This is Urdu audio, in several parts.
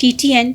TTN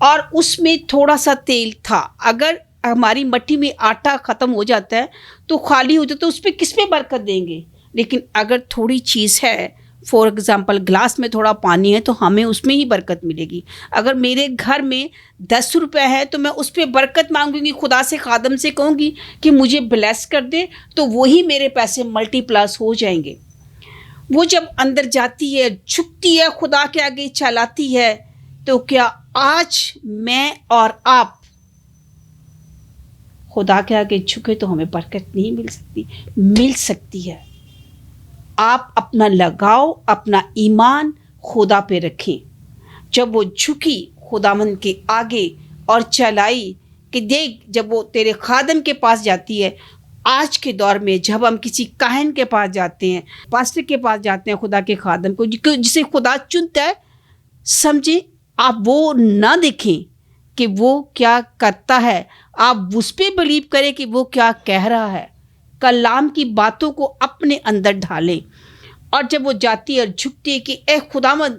اور اس میں تھوڑا سا تیل تھا. اگر ہماری مٹی میں آٹا ختم ہو جاتا ہے تو خالی ہو جاتا ہے، تو اس پہ کس پہ برکت دیں گے؟ لیکن اگر تھوڑی چیز ہے، فار ایگزامپل گلاس میں تھوڑا پانی ہے، تو ہمیں اس میں ہی برکت ملے گی. اگر میرے گھر میں 10 روپے ہے تو میں اس پہ برکت مانگوں گی، خدا سے، خادم سے کہوں گی کہ مجھے بلیس کر دے، تو وہی میرے پیسے ملٹی پلس ہو جائیں گے. وہ جب اندر جاتی ہے، جھکتی ہے، خدا کے آگے چلاتی ہے، تو کیا آج میں اور آپ خدا کے آگے جھکے تو ہمیں برکت نہیں مل سکتی؟ مل سکتی ہے. آپ اپنا لگاؤ، اپنا ایمان خدا پہ رکھیں. جب وہ جھکی خداوند کے آگے اور چلائی کہ دیکھ، جب وہ تیرے خادم کے پاس جاتی ہے، آج کے دور میں جب ہم کسی کاہن کے پاس جاتے ہیں، پاسٹر کے پاس جاتے ہیں، خدا کے خادم کو جسے خدا چنتا ہے، سمجھیں آپ وہ نہ دیکھیں کہ وہ کیا کرتا ہے، آپ اس پہ بلیو کریں کہ وہ کیا کہہ رہا ہے. کلام کی باتوں کو اپنے اندر ڈھالیں. اور جب وہ جاتی ہے اور جھکتی ہے کہ اے خداوند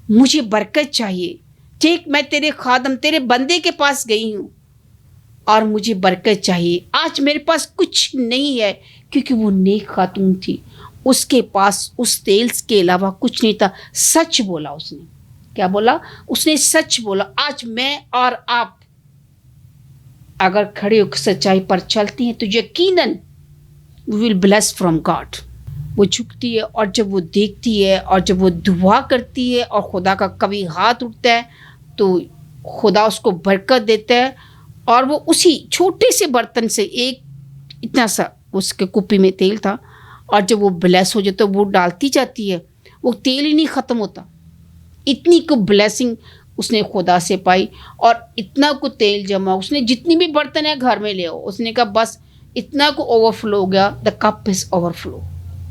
مجھے برکت چاہیے، ٹھیک، میں تیرے خادم، تیرے بندے کے پاس گئی ہوں اور مجھے برکت چاہیے. آج میرے پاس کچھ نہیں ہے، کیونکہ وہ نیک خاتون تھی، اس کے پاس اس تیل کے علاوہ کچھ نہیں تھا. سچ بولا اس نے. کیا بولا؟ اس نے سچ بولا. آج میں اور آپ اگر کھڑے ہو کے سچائی پر چلتے ہیں تو یقیناً we will bless from God. وہ جھکتی ہے اور جب وہ دیکھتی ہے اور جب وہ دعا کرتی ہے اور خدا کا کبھی ہاتھ اٹھتا ہے تو خدا اس کو برکت دیتا ہے. اور وہ اسی چھوٹے سے برتن سے ایک اتنا سا اس کے کپی میں تیل تھا، اور جب وہ بلیس ہو جاتا وہ ڈالتی جاتی ہے، وہ تیل ہی نہیں ختم ہوتا. اتنی کو بلیسنگ اس نے خدا سے پائی اور اتنا کو تیل جمع. اس نے جتنی بھی برتن ہے گھر میں لے آؤ، اس نے کہا بس اتنا کو اوور فلو ہو گیا. دا کپ از اوور فلو.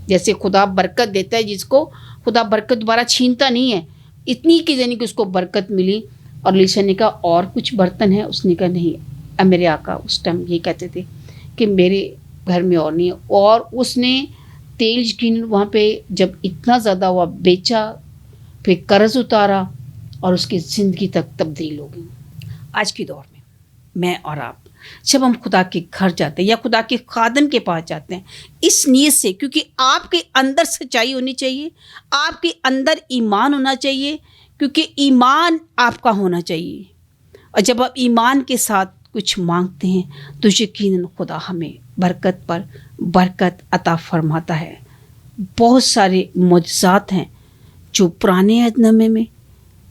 جیسے خدا برکت دیتا ہے، جس کو خدا برکت دوبارہ چھینتا نہیں ہے، اتنی کی یعنی کہ اس کو برکت ملی. اور لیشا نے کہا اور کچھ برتن ہے؟ اس نے کہا نہیں، میرے آقا اس ٹائم یہ کہتے تھے کہ میرے گھر میں اور نہیں ہے. اور اس نے تیل یقین وہاں پہ جب اتنا زیادہ ہوا، بیچا، پھر قرض اتارا اور اس کی زندگی تک تبدیل ہو گئی. آج کے دور میں اور آپ جب ہم خدا کے گھر جاتے ہیں یا خدا کے خادم کے پاس جاتے ہیں، اس نیت سے، کیونکہ آپ کے اندر سچائی ہونی چاہیے، آپ کے اندر ایمان ہونا چاہیے، کیونکہ ایمان آپ کا ہونا چاہیے. اور جب آپ ایمان کے ساتھ کچھ مانگتے ہیں تو یقیناً خدا ہمیں برکت پر برکت عطا فرماتا ہے. بہت سارے معجزات ہیں جو پرانے عہد نامے میں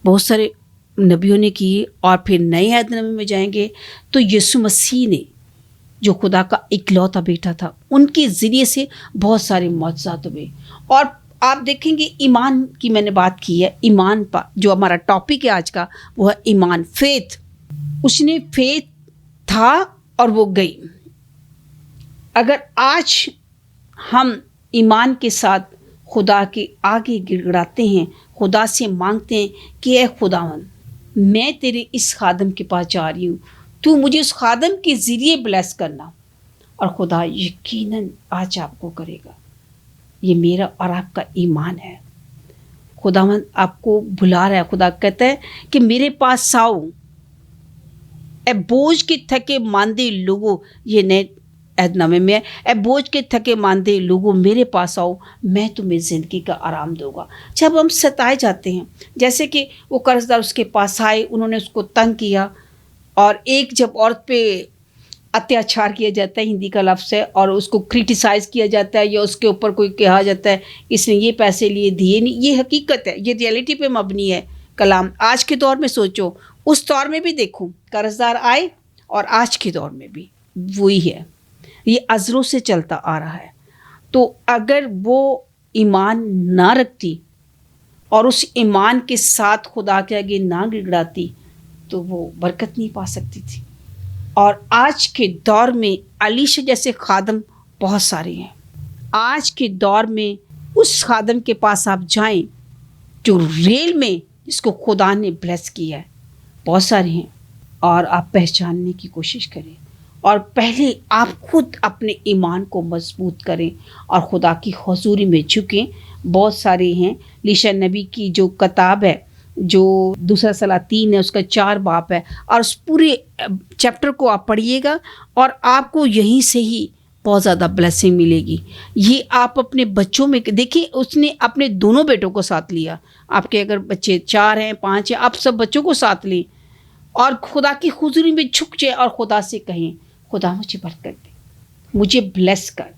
بہت سارے نبیوں نے کیے، اور پھر نئے عہد نامے میں جائیں گے تو یسوع مسیح نے جو خدا کا اکلوتا بیٹا تھا، ان کے ذریعے سے بہت سارے معجزات ہوئے. اور آپ دیکھیں گے ایمان کی میں نے بات کی ہے، ایمان پر جو ہمارا ٹاپک ہے آج کا وہ ہے ایمان، فیتھ. اس نے فیتھ تھا اور وہ گئی. اگر آج ہم ایمان کے ساتھ خدا کے آگے گڑگڑاتے ہیں، خدا سے مانگتے ہیں کہ اے خداوند میں تیرے اس خادم کے پاس جا رہی ہوں، تو مجھے اس خادم کے ذریعے بلیس کرنا، اور خدا یقیناً آج آپ کو کرے گا. یہ میرا اور آپ کا ایمان ہے. خداوند آپ کو بلا رہا ہے. خدا کہتا ہے کہ میرے پاس آؤ اے بوجھ کے تھکے ماندے لوگوں، یہ نئے عہد نامے میں، اے بوجھ کے تھکے ماندے لوگوں میرے پاس آؤ، میں تمہیں زندگی کا آرام دوں گا. جب ہم ستائے جاتے ہیں، جیسے کہ وہ قرض دار اس کے پاس آئے، انہوں نے اس کو تنگ کیا، اور ایک جب عورت پہ اتیاچار کیا جاتا ہے، ہندی کا لفظ ہے، اور اس کو کرٹیسائز کیا جاتا ہے یا اس کے اوپر کوئی کہا جاتا ہے اس نے یہ پیسے لیے دیے نہیں، یہ حقیقت ہے، یہ ریئلٹی پہ مبنی ہے کلام. آج کے دور میں سوچو، اس دور میں بھی دیکھو قرض دار آئے، اور آج کے دور میں بھی وہی ہے. یہ ازروں سے چلتا آ رہا ہے. تو اگر وہ ایمان نہ رکھتی اور اس ایمان کے ساتھ خدا کے آگے نہ گڑگڑاتی تو وہ برکت نہیں پا سکتی تھی. اور آج کے دور میں علیشا جیسے خادم بہت سارے ہیں. آج کے دور میں اس خادم کے پاس آپ جائیں جو ریل میں جس کو خدا نے بلیس کیا ہے، بہت سارے ہیں. اور آپ پہچاننے کی کوشش کریں، اور پہلے آپ خود اپنے ایمان کو مضبوط کریں اور خدا کی حضوری میں جھکیں. بہت سارے ہیں. لیشا نبی کی جو کتاب ہے جو دوسرا سلاطین ہے اس کا 4 باب ہے، اور اس پورے چیپٹر کو آپ پڑھیے گا اور آپ کو یہیں سے ہی بہت زیادہ بلیسنگ ملے گی. یہ آپ اپنے بچوں میں دیکھیں، اس نے اپنے دونوں بیٹوں کو ساتھ لیا. آپ کے اگر بچے 4 ہیں 5 ہیں، آپ سب بچوں کو ساتھ لیں اور خدا کی حضوری میں جھک جائیں اور خدا سے کہیں خدا مجھے برکت دے، مجھے بلیس کر،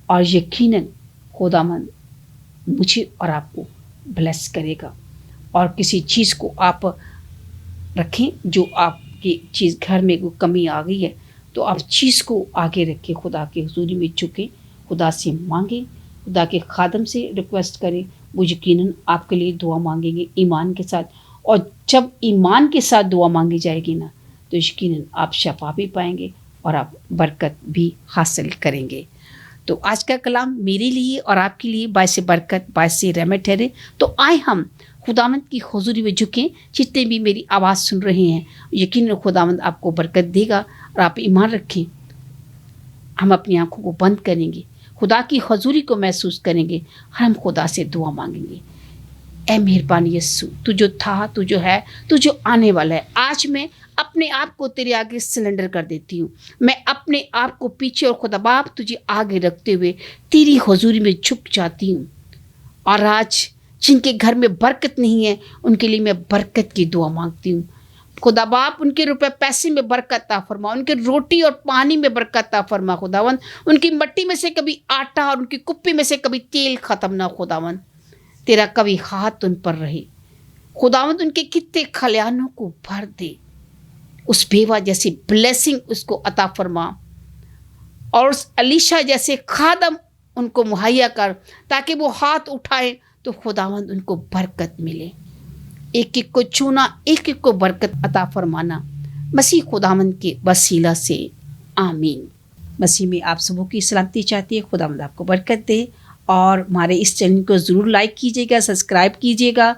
اور یقیناً خداوند مجھے اور آپ کو بلیس کرے گا. اور کسی چیز کو آپ رکھیں جو آپ کی چیز گھر میں کوئی کمی آ گئی ہے تو آپ چیز کو آگے رکھیں، خدا کے حضوری میں جھکیں، خدا سے مانگیں، خدا کے خادم سے ریکویسٹ کریں. وہ یقیناً آپ کے لیے دعا مانگیں گے ایمان کے ساتھ، اور جب ایمان کے ساتھ دعا مانگی جائے گی نا تو یقیناً آپ شفا بھی پائیں گے اور آپ برکت بھی حاصل کریں گے. تو آج کا کلام میرے لیے اور آپ کے لیے باعث برکت، باعث رحمت ٹھہرے. تو آئے ہم خداوند کی حضوری میں جھکیں. جتنے بھی میری آواز سن رہے ہیں، یقیناً خداوند آپ کو برکت دے گا اور آپ ایمان رکھیں. ہم اپنی آنکھوں کو بند کریں گے، خدا کی حضوری کو محسوس کریں گے، اور ہم خدا سے دعا مانگیں گے. اے مہربانی یسوع، تو جو تھا، تو جو ہے، تو جو آنے والا ہے، آج میں اپنے آپ کو تیرے آگے سلنڈر کر دیتی ہوں. میں اپنے آپ کو پیچھے اور خدا باپ تجھے آگے رکھتے ہوئے تیری حضوری میں جھک جاتی ہوں. اور آج جن کے گھر میں برکت نہیں ہے ان کے لیے میں برکت کی دعا مانگتی ہوں. خدا باپ ان کے روپے پیسے میں برکت عطا فرما، ان کے روٹی اور پانی میں برکت عطا فرما خداوند. ان کی مٹی میں سے کبھی آٹا اور ان کی کپی میں سے کبھی تیل ختم نہ خداوند. تیرا کبھی ہاتھ ان پر رہے خداوند. ان کے کتنے کھلیانوں کو بھر دے، اس بیوہ جیسی بلیسنگ اس کو عطا فرما، اور اس علیشا جیسے خادم ان کو مہیا کر تاکہ وہ ہاتھ اٹھائے تو خداوند ان کو برکت ملے. ایک ایک کو چونا، ایک ایک کو برکت عطا فرمانا، مسیح خداوند کے وسیلہ سے آمین. مسیح میں آپ سبوں کی سلامتی چاہتی ہے. خداوند آپ کو برکت دے، اور ہمارے اس چینل کو ضرور لائک کیجیے گا، سبسکرائب کیجیے گا،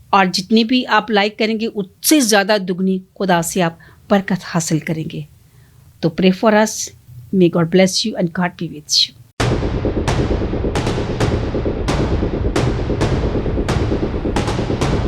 اور جتنے بھی آپ لائک کریں گے اس سے زیادہ دگنی خدا سے آپ برکت حاصل کریں گے. تو pray for us. May God bless you and God be with you.